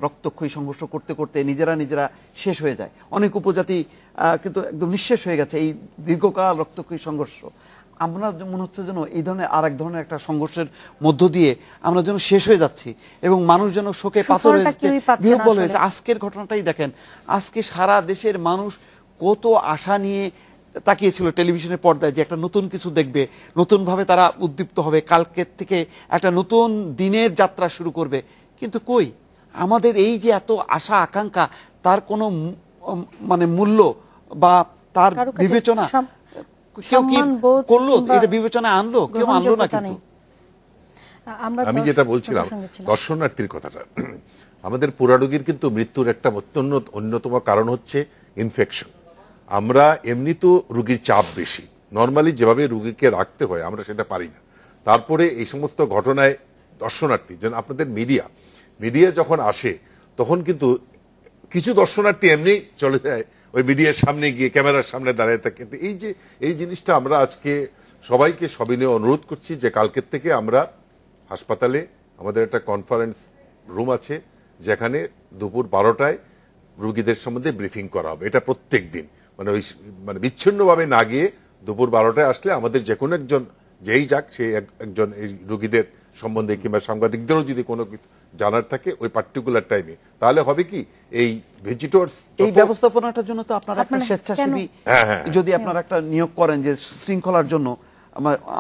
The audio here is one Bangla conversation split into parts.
রক্তক্ষয়ী সংঘর্ষ করতে করতে নিজেরা শেষ হয়ে যায়। অনেক উপজাতি কিন্তু একদম নিঃশেষ হয়ে গেছে এই দীর্ঘকাল রক্তক্ষয়ী সংঘর্ষ। আমরা মনে হচ্ছে যেন এই ধরনের আর এক ধরনের একটা সংঘর্ষের মধ্য দিয়ে আমরা যেন শেষ হয়ে যাচ্ছি এবং মানুষ যেন শোকে পাথর হয়েছে, বিহ্বল হয়েছে। আজকের ঘটনাটাই দেখেন, আজকে সারা দেশের মানুষ কত আশা নিয়ে তাকিয়েছিল টেলিভিশনের পর্দায় যে একটা নতুন কিছু দেখবে, নতুনভাবে তারা উদ্দীপ্ত হবে, কালকের থেকে একটা নতুন দিনের যাত্রা শুরু করবে। কিন্তু কই, আমাদের এই যে এত আশা আকাঙ্ক্ষা, তার কোনো মানে মূল্য বা তার বিবেচনা কেউ কি করলো? এটা বিবেচনা আনলো? কেউ আনলো না। কিন্তু আমি যেটা বলছিলাম দর্শনার্থীর কথাটা, আমাদের পোড়ারোগীর কিন্তু মৃত্যুর একটা অন্যতম কারণ হচ্ছে ইনফেকশন। আমরা এমনি তো রুগীর চাপ বেশি, নর্মালি যেভাবে রুগীকে রাখতে হয় আমরা সেটা পারি না। তারপরে এই সমস্ত ঘটনায় দর্শনার্থী যেন আপনাদের মিডিয়া যখন আসে তখন কিন্তু কিছু দর্শনার্থী এমনি চলে যায় ওই মিডিয়ার সামনে গিয়ে ক্যামেরার সামনে দাঁড়িয়ে থাকে। এই জিনিসটা আমরা আজকে সবাইকে সবিনয়ে অনুরোধ করছি যে কালকের থেকে আমরা হাসপাতালে আমাদের একটা কনফারেন্স রুম আছে যেখানে দুপুর 12টায় রুগীদের সম্বন্ধে ব্রিফিং করা হবে। এটা প্রত্যেক দিন, মানে বিচ্ছিন্নভাবে না গিয়ে দুপুর 12টায় আসলে আমাদের যে কোনো একজন যেই যাক সে একজন এই রুগীদের সম্বন্ধে কিংবা সাংবাদিকদেরও যদি কোনো কিছু জানার থাকে ওই পার্টিকুলার টাইমে, তাহলে হবে কি এই ভিজিটরস এই ব্যবস্থাপনাটার জন্য তো আপনারা একটা স্বেচ্ছাসেবী যদি আপনারা একটা নিয়োগ করেন যে শৃঙ্খলার জন্য,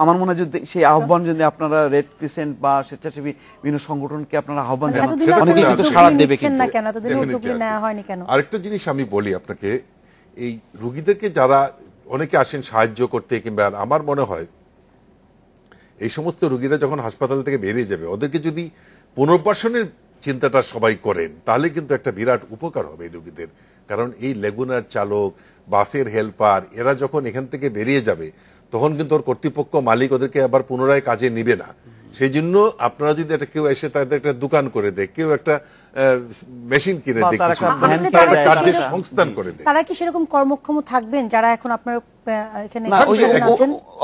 আমার মনে হয় যদি সেই আহ্বান যদি আপনারা রেড ক্রিসেন্ট বা স্বেচ্ছাসেবী বিভিন্ন সংগঠনকে আপনারা আহ্বান জানান, অনেকেই কিন্তু সাড়া দেবে। কিন্তু আরেকটা জিনিস আমি বলি আপনাকে, এই রুগীদেরকে যারা অনেকে আসেন সাহায্য করতে, কিংবা আমার মনে হয় এই সমস্ত রুগীরা যখন হাসপাতাল থেকে বেরিয়ে যাবে ওদেরকে যদি পুনর্বাসনের চিন্তাটা সবাই করেন তাহলে কিন্তু একটা বিরাট উপকার হবে এই রুগীদের। কারণ এই লেগুনার চালক, বাসের হেল্পার, এরা যখন এখান থেকে বেরিয়ে যাবে তখন কিন্তু ওর কর্তৃপক্ষ মালিক ওদেরকে আবার পুনরায় কাজে নিবে না। সেই জন্য আপনারা যদি একটা কেউ এসে তাদের একটা দোকান করে দেয়, কেউ একটা মেশিন কিনে দেয়, কাজের সংস্থান করে দেয়, তারা কি সেরকম কর্মক্ষম থাকবেন যারা এখন আপনার এখানে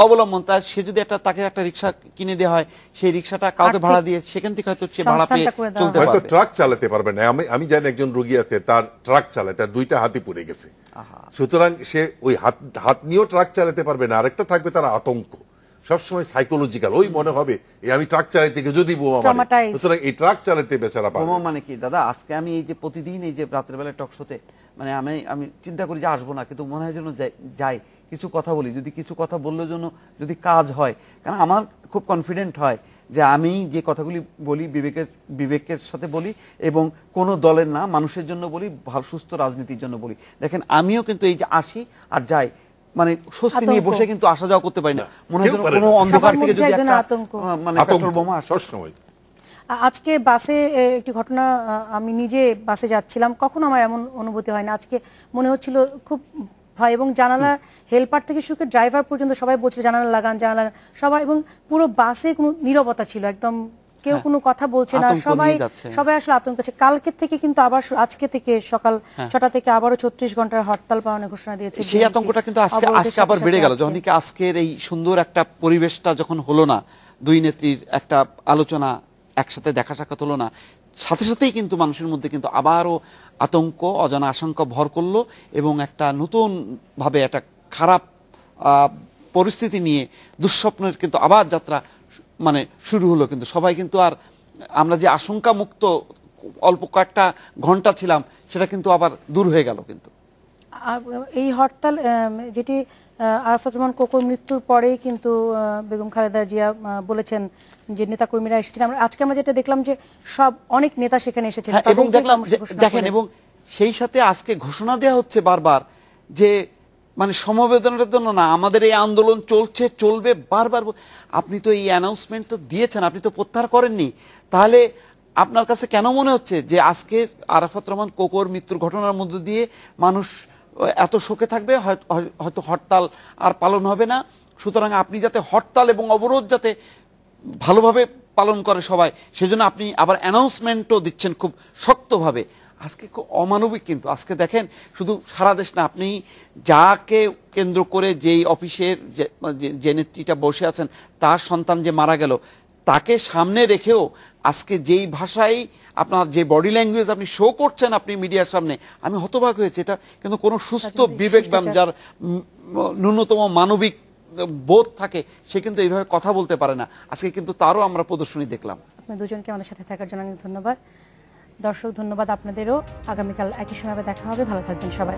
অবলম্বন? তার সে যদি একটা তাকে একটা রিকশা কিনে দেওয়া হয়, সেই রিকশাটা কাউকে ভাড়া দিয়ে সেখান থেকে হয়তো সে ভাড়া পেয়ে চলতে পারবে। হয়তো ট্রাক চালাতে পারবে না। আমি জানি একজন রোগী আছে তার ট্রাক চালায়, তার 2টা হাতই পড়ে গেছে। সুতরাং সে ওই হাত নিয়েও ট্রাক চালাতে পারবে না। আরেকটা থাকবে তার আতঙ্ক, সবসময় সাইকোলজিক্যাল, ওই মনে হবে আমি ট্রাক চালাতে গিয়ে যদি বোমা মারে, সুতরাং এই ট্রাক চালাতে বেচারা পারবে। বোমা মানে কি দাদা, আজকে আমি এই যে প্রতিদিন এই যে রাতের বেলা টক শোতে মানে আমি চিন্তা করি যে আসবো না, কিন্তু মনে হয় যেন যাই কিছু কথা বলি, যদি কিছু কথা বললের জন্য যদি কাজ হয়। কারণ আমার খুব কনফিডেন্ট হয় যে আমি যে কথাগুলি বলি বিবেকের সাথে বলি এবং কোনো দলের না, মানুষের জন্য বলি, ভালো সুস্থ রাজনীতির জন্য বলি। দেখেন আমিও কিন্তু এই যে আসি আর যাই, মানে স্বস্তি নিয়ে বসে কিন্তু আসা যাওয়া করতে পারি না। মনে হয় কোনো অন্ধকার থেকে যদি একটা মানে পেট্রোল বোমা আসে সবসময়। আজকে বাসে একটি ঘটনা, আমি নিজে বাসে যাচ্ছিলাম, কখনো আমার এমন অনুভূতি হয় না। আজকে মনে হচ্ছিল খুব ভয়, এবং জানালা হেল্পার থেকে শুরু করে ড্রাইভার পর্যন্ত সবাই বলছিল জানালা লাগান সবাই, এবং পুরো বাসে কোনো নীরবতা ছিল, একদম কেউ কোনো কথা বলছে না, সবাই আসলে আতঙ্ক আছে। কালকে থেকে কিন্তু আবার আজকে থেকে সকাল 6টা থেকে আবারও 36 ঘন্টার হরতাল পালনের ঘোষণা দিয়েছে। সেই আতঙ্কটা কিন্তু আজকে আবার বেড়ে গেল যখন আজকের এই সুন্দর একটা পরিবেশটা যখন হলো না, দুই নেত্রীর একটা আলোচনা, একসাথে দেখা সাক্ষাৎ হলো না, সাথে সাথেই কিন্তু মানুষের মধ্যে কিন্তু আবারও আতঙ্ক, অজানা আশঙ্কা ভর করলো এবং একটা নতুন ভাবে একটা খারাপ পরিস্থিতি নিয়ে দুঃস্বপ্নের কিন্তু আবার যাত্রা মানে শুরু হলো। কিন্তু সবাই কিন্তু আর আমরা যে আশঙ্কা মুক্ত অল্প কয়েকটা ঘন্টা ছিলাম সেটা কিন্তু আবার দূর হয়ে গেল। কিন্তু এই হরতাল যেটি আরাফাত রহমান কোকোর মৃত্যুর পরেই কিন্তু বেগম খালেদা জিয়া বলেছেন যে নেতাকর্মীরা এসেছেন। আজকে আমরা যেটা দেখলাম যে অনেক নেতা সেখানে এসেছেন এবং দেখলাম দেখেন, এবং সেই সাথে আজকে ঘোষণা দেওয়া হচ্ছে বারবার যে মানে সমবেদনার জন্য না, আমাদের এই আন্দোলন চলবে বারবার। আপনি তো এই অ্যানাউন্সমেন্ট তো দিয়েছেন, আপনি তো প্রত্যাহার করেননি, তাহলে আপনার কাছে কেন মনে হচ্ছে যে আজকে আরাফাত রহমান কোকোর মৃত্যুর ঘটনার মধ্য দিয়ে মানুষ এত শোকে থাকবে, হয়তো হরতাল আর পালন হবে না? সুতরাং আপনি যাতে হরতাল এবং অবরোধ যাতে ভালোভাবে পালন করে সবাই, সেজন্য আপনি আবার অ্যানাউন্সমেন্টও দিচ্ছেন খুব শক্তভাবে। আজকে খুব অমানবিক। কিন্তু আজকে দেখেন শুধু সারা দেশ না, আপনি যাকে কেন্দ্র করে যেই অফিসের যে নেত্রীটা বসে আছেন তার সন্তান যে মারা গেল, তাকে সামনে রেখেও আজকে যেই ভাষায় আপনার যে বডি ল্যাঙ্গুয়েজ আপনি শো করছেন আপনি মিডিয়ার সামনে, আমি হতবাক হয়েছে। এটা কিন্তু কোনো সুস্থ বিবেকবান যার ন্যূনতম মানবিক বোধ থাকে সে কিন্তু এইভাবে কথা বলতে পারে না। আজকে কিন্তু তারও আমরা প্রদর্শনী দেখলাম। আপনার দুজনকে আমাদের সাথে থাকার জন্য অনেক ধন্যবাদ। দর্শক ধন্যবাদ আপনাদেরও। আগামীকাল একই সময় দেখা হবে। ভালো থাকবেন সবাই।